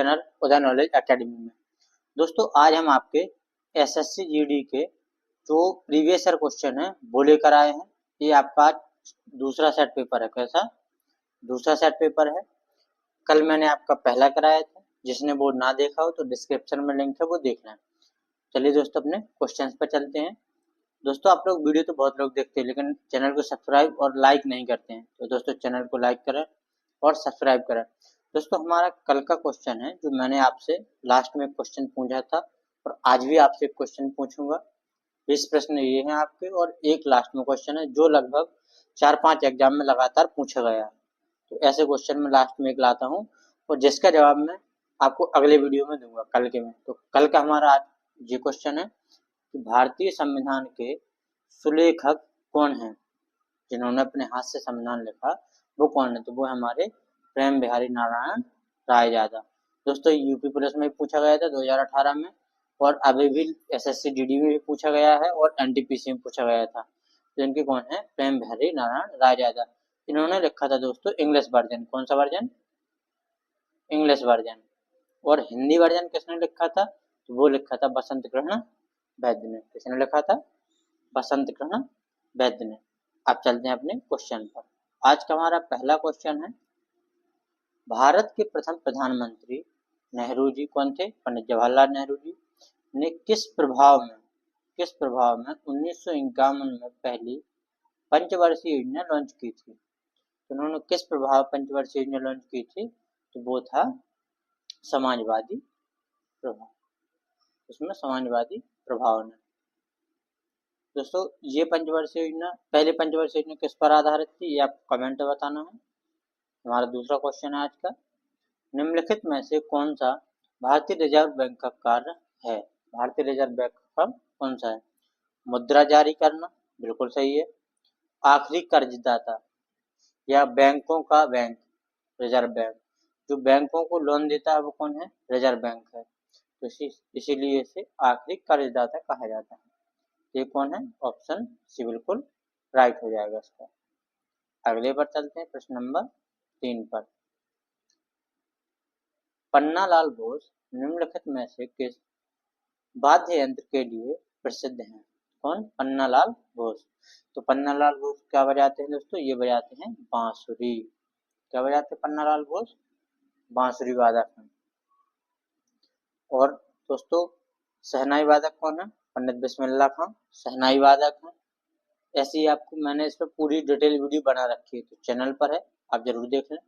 Channel उदय knowledge academy में। दोस्तों आज हम आपके एसएससी जीडी के जो प्रीवियस ईयर क्वेश्चन है वो लेकर आए हैं। ये आपका दूसरा सेट पेपर है। कैसा दूसरा सेट पेपर है? कल मैंने आपका पहला कराया था, जिसने वो ना देखा हो तो डिस्क्रिप्शन में लिंक है, वो देखना है। चलिए दोस्तों अपने क्वेश्चंस पर चलते हैं। दोस्तों आप लोग वीडियो तो बहुत लोग देखते हैं लेकिन चैनल को सब्सक्राइब और लाइक नहीं करते हैं, तो दोस्तों चैनल को लाइक करें और सब्सक्राइब करें। दोस्तों हमारा कल का क्वेश्चन है जो मैंने आपसे लास्ट में क्वेश्चन पूछा था और आज भी आपसे क्वेश्चन पूछूंगा। 20 प्रश्न ये हैं आपके और एक लास्ट में क्वेश्चन है जो लगभग 4-5 एग्जाम में लगातार पूछा गया है। तो ऐसे क्वेश्चन में लास्ट में एक लाता हूँ और जिसका जवाब मैं आपको अगले वीडियो में दूंगा कल के में। तो कल का हमारा आज ये क्वेश्चन है कि भारतीय संविधान के सुलेखक कौन हैं, जिन्होंने अपने हाथ से संविधान लिखा वो कौन है? तो वो हमारे प्रेम बिहारी नारायण रायजादा। दोस्तों यूपी पुलिस में पूछा गया था 2018 में और अभी भी एसएससी जीडी में भी पूछा गया है और एनटीपीसी में पूछा गया था। तो इनके कौन है? प्रेम बिहारी नारायण रायजादा। इन्होंने लिखा था दोस्तों इंग्लिश वर्जन। कौन सा वर्जन? English version. और हिंदी वर्जन किसने लिखा था? तो वो लिखा था बसंत कृष्ण वैद्य ने। किसने लिखा था? बसंत कृष्ण वैद्य ने। अब चलते हैं अपने क्वेश्चन पर। आज का हमारा पहला क्वेश्चन है, भारत के प्रथम प्रधानमंत्री नेहरू जी कौन थे? पंडित जवाहरलाल नेहरू जी ने किस प्रभाव में 1951 में पहली पंचवर्षीय योजना लॉन्च की थी? तो उन्होंने किस प्रभाव पंचवर्षीय योजना लॉन्च की थी? तो वो था समाजवादी प्रभाव। उसमें समाजवादी प्रभाव ने। दोस्तों ये पंचवर्षीय योजना, पहले पंचवर्षीय योजना किस पर आधारित थी ये आपको कमेंट में बताना है। हमारा दूसरा क्वेश्चन है आज का, निम्नलिखित में से कौन सा भारतीय रिजर्व बैंक का कार्य है? भारतीय रिजर्व बैंक का कौन सा है? मुद्रा जारी करना, बिल्कुल सही है। आखिरी कर्जदाता या बैंकों का बैंक, रिजर्व बैंक। जो बैंकों को लोन देता है वो कौन है? रिजर्व बैंक है। तो इसीलिए इसे आखिरी कर्जदाता कहा जाता है। ये कौन है? ऑप्शन सी बिल्कुल राइट हो जाएगा इसका। अगले पर चलते हैं, प्रश्न नंबर 3 पर। पन्नालाल बोस निम्नलिखित में से किस वाद्य यंत्र के लिए प्रसिद्ध हैं? कौन? पन्नालाल बोस। तो पन्नालाल बोस क्या बजाते हैं दोस्तों? ये बजाते हैं बांसुरी। क्या बजाते हैं पन्नालाल बोस? बांसुरी वादक हैं। और दोस्तों शहनाई वादक कौन है? पंडित बिस्मिल्लाह खां शहनाई वादक हैं। ऐसे ही आपको मैंने इस पर पूरी डिटेल वीडियो बना रखी है, तो चैनल पर है, आप जरूर देख लें।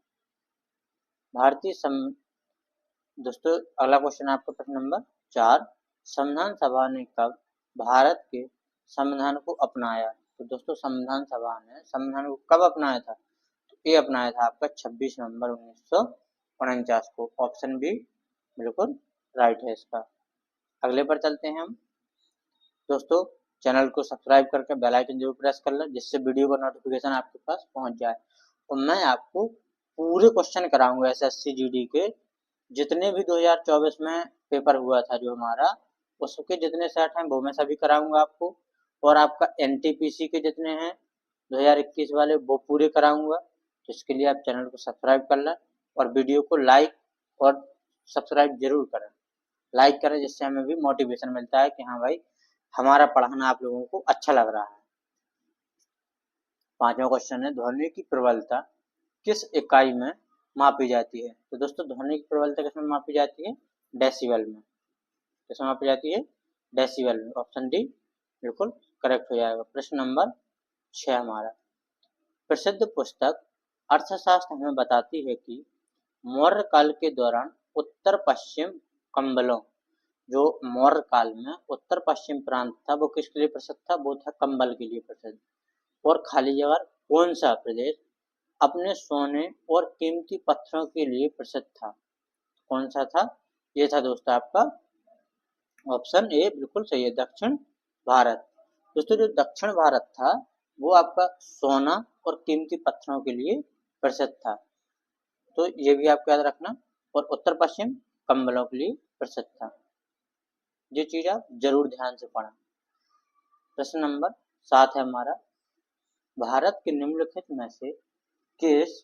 दोस्तों अगला क्वेश्चन आपका प्रश्न नंबर 4, संविधान सभा ने कब भारत के संविधान को अपनाया? तो दोस्तों संविधान सभा ने संविधान को कब अपनाया था? तो ये अपनाया था आपका 26 नवंबर 1949 को। ऑप्शन बी बिल्कुल राइट है इसका। अगले पर चलते हैं हम। दोस्तों चैनल को सब्सक्राइब करके बेल आइकन जरूर प्रेस कर लें, जिससे वीडियो का नोटिफिकेशन आपके पास पहुंच जाए। और मैं आपको पूरे क्वेश्चन कराऊंगा एसएससी जीडी के, जितने भी 2024 में पेपर हुआ था जो हमारा, उसके जितने सेट हैं वो मैं सभी कराऊंगा आपको। और आपका एनटीपीसी के जितने हैं 2021 वाले वो पूरे कराऊंगा। तो इसके लिए आप चैनल को सब्सक्राइब कर लें और वीडियो को लाइक और सब्सक्राइब जरूर करें। लाइक करें जिससे हमें भी मोटिवेशन मिलता है कि हाँ भाई हमारा पढ़ाना आप लोगों को अच्छा लग रहा है। 5वां क्वेश्चन है, ध्वनि की प्रबलता किस इकाई में मापी जाती है? तो दोस्तों ध्वनि की प्रबलता किसमें मापी जाती है? डेसिबल में। किसमें मापी जाती है? डेसिबल में। ऑप्शन डी बिल्कुल करेक्ट हो जाएगा। प्रश्न नंबर 6 हमारा, प्रसिद्ध पुस्तक अर्थशास्त्र हमें बताती है कि मौर्य काल के दौरान उत्तर पश्चिम कंबलों, जो मौर्य काल में उत्तर पश्चिम प्रांत था वो किसके लिए प्रसिद्ध था? वो था कंबल के लिए प्रसिद्ध। और खाली जगह कौन सा प्रदेश अपने सोने और कीमती पत्थरों के लिए प्रसिद्ध था? कौन सा था? ये था दोस्तों आपका ऑप्शन ए बिल्कुल सही है, दक्षिण भारत। दोस्तों जो दक्षिण भारत था वो आपका सोना और कीमती पत्थरों के लिए प्रसिद्ध था, तो ये भी आपको याद रखना। और उत्तर पश्चिम कंबलों के लिए प्रसिद्ध था। ये चीज आप जरूर ध्यान से पढ़ें। प्रश्न नंबर 7 है हमारा, भारत के निम्नलिखित में से किस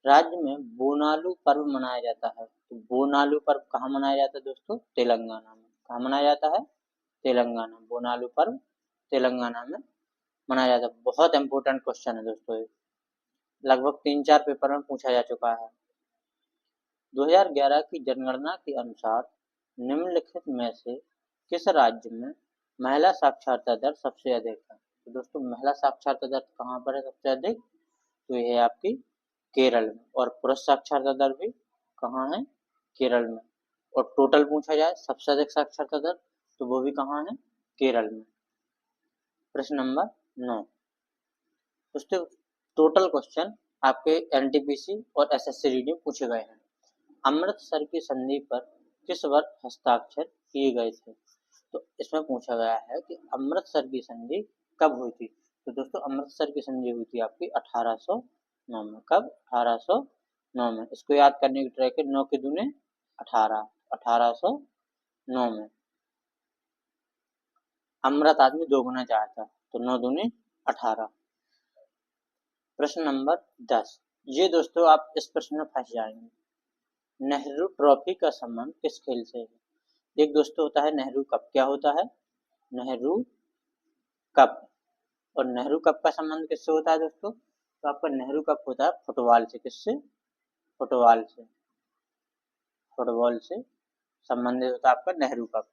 राज्य में बोनालू पर्व मनाया जाता है? तो बोनालू पर्व कहाँ मनाया जाता है दोस्तों? तेलंगाना में। कहाँ मनाया जाता है? तेलंगाना। बोनालू पर्व तेलंगाना में मनाया जाता है। बहुत इंपॉर्टेंट क्वेश्चन है दोस्तों, ये लगभग 3-4 पेपर में पूछा जा चुका है। 2011 की जनगणना के अनुसार निम्नलिखित में से किस राज्य में महिला साक्षरता दर सबसे अधिक है? तो दोस्तों महिला साक्षरता दर कहाँ पर है सबसे अधिक? तो ये है आपकी केरल में। और पुरुष साक्षरता दर भी कहाँ है? केरल में। और टोटल पूछा जाए सबसे अधिक साक्षरता दर, तो वो भी कहाँ है? केरल में। प्रश्न नंबर 9। दोस्तों टोटल क्वेश्चन आपके एनटीपीसी और एसएससी में पूछे गए हैं। अमृतसर की संधि पर किस वर्ष हस्ताक्षर किए गए थे? तो इसमें पूछा गया है कि अमृतसर की संधि कब हुई थी? तो दोस्तों अमृतसर की संधि हुई थी आपकी 1809 में। कब? 1809 में। इसको याद करने की ट्राई करें। 9 के दूने 18, 1809 में। अमृत आदमी 2 गुना चाहता, तो 9 दूने 18। प्रश्न नंबर 10। ये दोस्तों आप इस प्रश्न में फंस जाएंगे। नेहरू ट्रॉफी का संबंध किस खेल से है? एक दोस्तों होता है नेहरू कप। क्या होता है? नेहरू कप। और नेहरू कप का संबंध किससे होता है दोस्तों? तो आपका नेहरू कप होता है फुटबॉल से। किससे? फुटबॉल से। फुटबॉल से संबंधित होता है आपका नेहरू कप।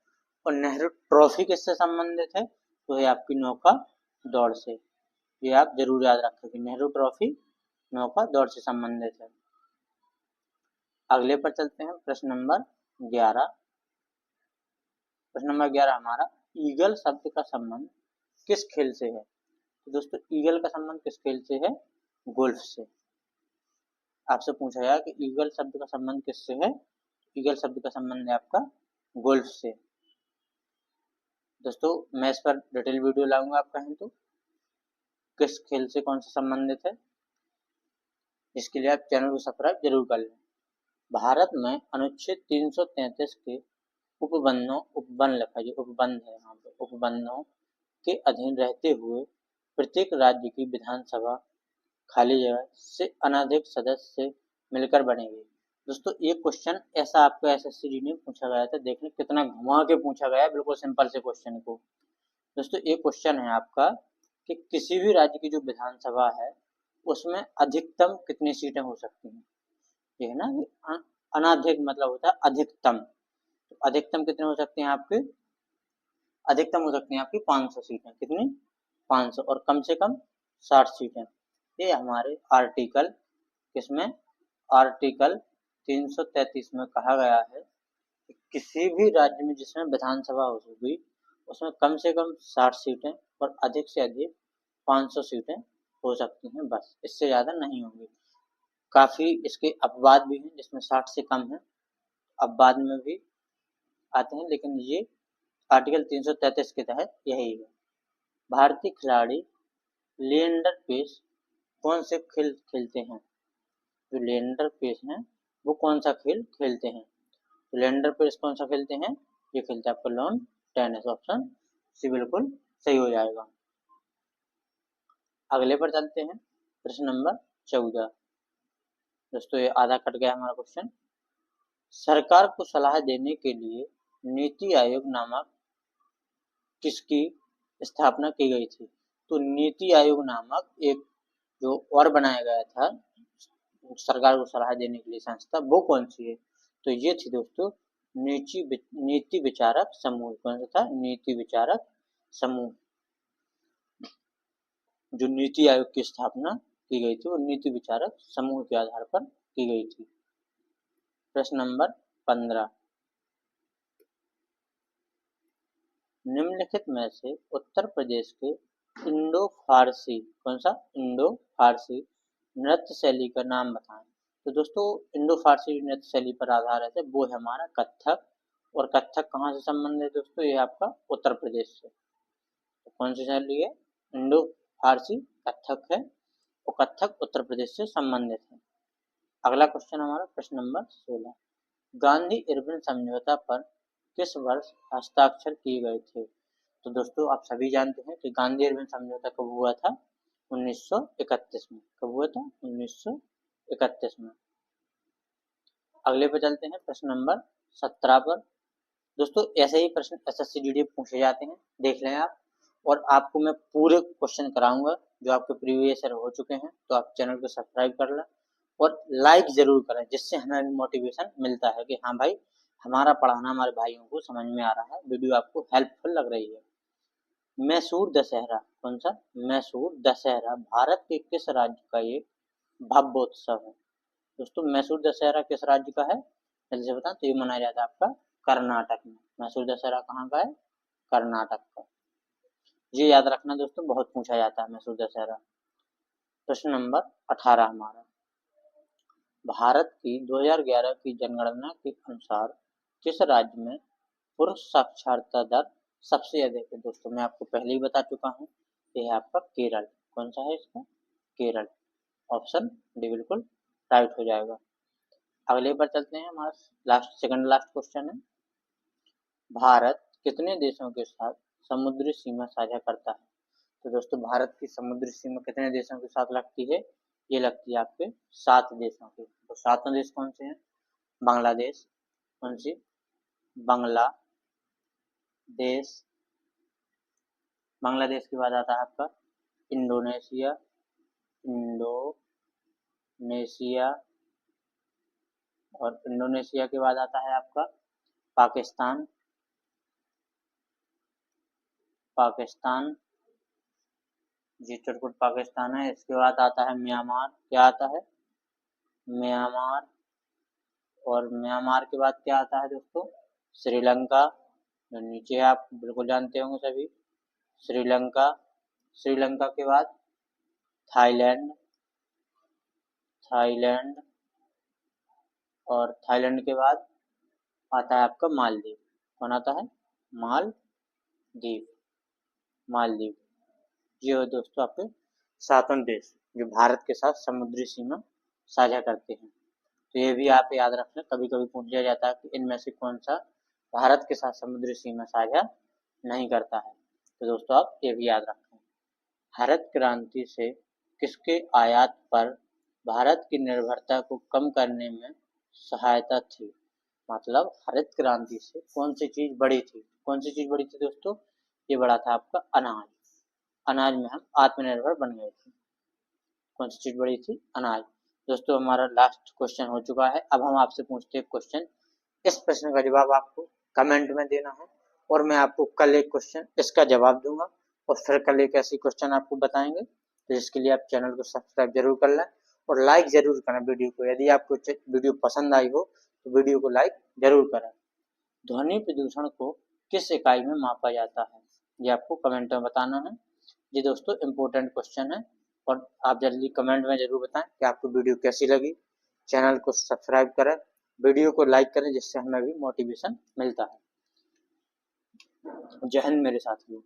और नेहरू ट्रॉफी किससे संबंधित है? तो है आपकी नौका दौड़ से। ये आप जरूर याद रखेंगे, नेहरू ट्रॉफी नौका दौड़ से संबंधित है। अगले पर चलते हैं। प्रश्न नंबर 11। प्रश्न नंबर 11 हमारा ईगल शब्द का संबंध किस खेल से है? तो दोस्तों ईगल का संबंध किस खेल से है? गोल्फ से। आपसे पूछा गया कि ईगल शब्द का संबंध किससे है? ईगल शब्द का संबंध है आपका गोल्फ से। दोस्तों मैं इस पर डिटेल वीडियो लाऊंगा आप कहें तो, किस खेल से कौन सा संबंधित है, इसके लिए आप चैनल को सब्सक्राइब जरूर कर लें। भारत में अनुच्छेद 333 के उपबंध लिखा है, उपबंध है यहाँ पे, उपबंधों के अधीन रहते हुए प्रत्येक राज्य की विधानसभा खाली जगह से अनधिक सदस्य से मिलकर बनेगी। दोस्तों ये क्वेश्चन ऐसा आपको एसएससी में पूछा गया था। देखने कितना घुमा के पूछा गया है, बिल्कुल सिंपल से क्वेश्चन को। दोस्तों ये क्वेश्चन है आपका कि किसी भी राज्य की जो विधानसभा है उसमें अधिकतम कितनी सीटें हो सकती हैं। ये है ना, अनाधिक मतलब होता है अधिकतम। तो अधिकतम कितने हो सकते हैं आपके? अधिकतम हो सकती हैं आपकी 500 सीटें। कितनी? 500। और कम से कम 60 सीटें। ये हमारे आर्टिकल किसमें? आर्टिकल 333 में कहा गया है कि किसी भी राज्य में जिसमें विधानसभा होगी उसमें कम से कम 60 सीटें और अधिक से अधिक 500 सीटें हो सकती हैं, बस इससे ज़्यादा नहीं होंगी। काफ़ी इसके अपवाद भी हैं जिसमें 60 से कम है, अपवाद में भी आते हैं, लेकिन ये आर्टिकल 333 के तहत यही है। भारतीय खिलाड़ी लिएंडर पेस कौन से खेल खेलते हैं? जो लिएंडर पेस हैं वो कौन सा खेल खेलते हैं? तो लिएंडर पेस कौन सा खेलते हैं? ये खेलते हैं आपका लॉन टेनिस। ऑप्शन सी बिल्कुल सही हो जाएगा। अगले पर चलते हैं। प्रश्न नंबर 14। दोस्तों ये आधा कट गया हमारा क्वेश्चन। सरकार को सलाह देने के लिए नीति आयोग नामक किसकी स्थापना की गई थी? तो नीति आयोग नामक एक जो और बनाया गया था सरकार को सलाह देने के लिए संस्था, वो कौन सी है? तो ये थी दोस्तों नीति विचारक समूह। कौन सा था? नीति विचारक समूह। जो नीति आयोग की स्थापना की गई थी वो नीति विचारक समूह के आधार पर की गई थी। प्रश्न नंबर 15। निम्नलिखित में से उत्तर प्रदेश के इंडो फारसी, कौन सा? इंडो फारसी नृत्य शैली का नाम बताएं। तो दोस्तों इंडो फारसी नृत्य शैली पर आधारित है वो है हमारा कथक। और कथक कहाँ से संबंधित है दोस्तों? ये आपका उत्तर प्रदेश से। तो कौन सी शैली है? इंडो फारसी कथक है, और कथक उत्तर प्रदेश से संबंधित है। अगला क्वेश्चन हमारा प्रश्न नंबर 16। गांधी इरविन समझौता पर किस वर्ष हस्ताक्षर किए गए थे? तो दोस्तों आप सभी जानते हैं कि गांधी इरविन समझौता कब हुआ था? 1931 में। कब हुआ था? 1931 में। अगले पे चलते हैं, प्रश्न नंबर 17 पर। दोस्तों ऐसे ही प्रश्न एसएससी जीडी पूछे जाते हैं, देख लें आप। और आपको मैं पूरे क्वेश्चन कराऊंगा जो आपके प्रीवियस ईयर हो चुके हैं, तो आप चैनल को सब्सक्राइब कर लें और लाइक जरूर करें, जिससे हमें मोटिवेशन मिलता है कि हाँ भाई, हमारा पढ़ाना हमारे भाइयों को समझ में आ रहा है, वीडियो आपको हेल्पफुल लग रही है। मैसूर दशहरा, कौन सा? मैसूर दशहरा भारत के किस राज्य का एक भव्योत्सव है? दोस्तों मैसूर दशहरा किस राज्य का है? जल्दी से बताएं। तो ये मनाया जाता है आपका कर्नाटक में। मैसूर दशहरा कहाँ का है? कर्नाटक का। ये याद रखना दोस्तों, बहुत पूछा जाता है मैसूर दशहरा। प्रश्न नंबर 18 हमारा, भारत की 2011 की जनगणना के अनुसार किस राज्य में पुरुष साक्षरता दर सबसे अधिक है? दोस्तों मैं आपको पहले ही बता चुका हूँ, ये है आपका केरल। कौन सा है इसका? केरल। ऑप्शन डी बिल्कुल राइट हो जाएगा। अगले पर चलते हैं, हमारा सेकंड लास्ट क्वेश्चन है, भारत कितने देशों के साथ समुद्री सीमा साझा करता है? तो दोस्तों भारत की समुद्री सीमा कितने देशों के साथ लगती है? ये लगती है आपके 7 देशों के। तो 7 देश कौन से हैं? बांग्लादेश, कौन सी? बांग्लादेश। बांग्लादेश के बाद आता है आपका इंडोनेशिया, इंडोनेशिया। और इंडोनेशिया के बाद आता है आपका पाकिस्तान, पाकिस्तान। जी चुटपुट पाकिस्तान है। इसके बाद आता है म्यांमार। क्या आता है? म्यांमार। और म्यांमार के बाद क्या आता है दोस्तों? श्रीलंका। जो नीचे आप बिल्कुल जानते होंगे सभी, श्रीलंका। श्रीलंका के बाद थाईलैंड, थाईलैंड। और थाईलैंड के बाद आता है आपका मालदीव। कौन आता है? मालदीव, मालदीव। ये हो दोस्तों आपके 7 देश जो भारत के साथ समुद्री सीमा साझा करते हैं। तो ये भी आप याद रख लें, कभी कभी पूछा जाता है कि इनमें से कौन सा भारत के साथ समुद्री सीमा साझा नहीं करता है। तो दोस्तों आप ये भी याद रखें। हरित क्रांति से किसके आयात पर भारत की निर्भरता को कम करने में सहायता थी? मतलब हरित क्रांति से कौन सी चीज बढ़ी थी? कौन सी चीज बढ़ी थी दोस्तों? ये बढ़ा था आपका अनाज। अनाज में हम आत्मनिर्भर बन गए थे। कौन सी चीज बढ़ी थी? अनाज। दोस्तों हमारा लास्ट क्वेश्चन हो चुका है। अब हम आपसे पूछते हैं क्वेश्चन। इस प्रश्न का जवाब आपको कमेंट में देना है और मैं आपको कल एक क्वेश्चन इसका जवाब दूंगा और फिर कल एक ऐसी क्वेश्चन आपको बताएंगे। तो जिसके लिए आप चैनल को सब्सक्राइब जरूर कर लें और लाइक जरूर करें वीडियो को। यदि आपको वीडियो पसंद आई हो तो वीडियो को लाइक जरूर करें। ध्वनि प्रदूषण को किस इकाई में मापा जाता है? ये आपको कमेंट में बताना है। ये दोस्तों इम्पोर्टेंट क्वेश्चन है और आप जल्दी कमेंट में जरूर बताएं कि आपको वीडियो कैसी लगी। चैनल को सब्सक्राइब करें, वीडियो को लाइक करें, जिससे हमें भी मोटिवेशन मिलता है। जय हिंद मेरे साथियों।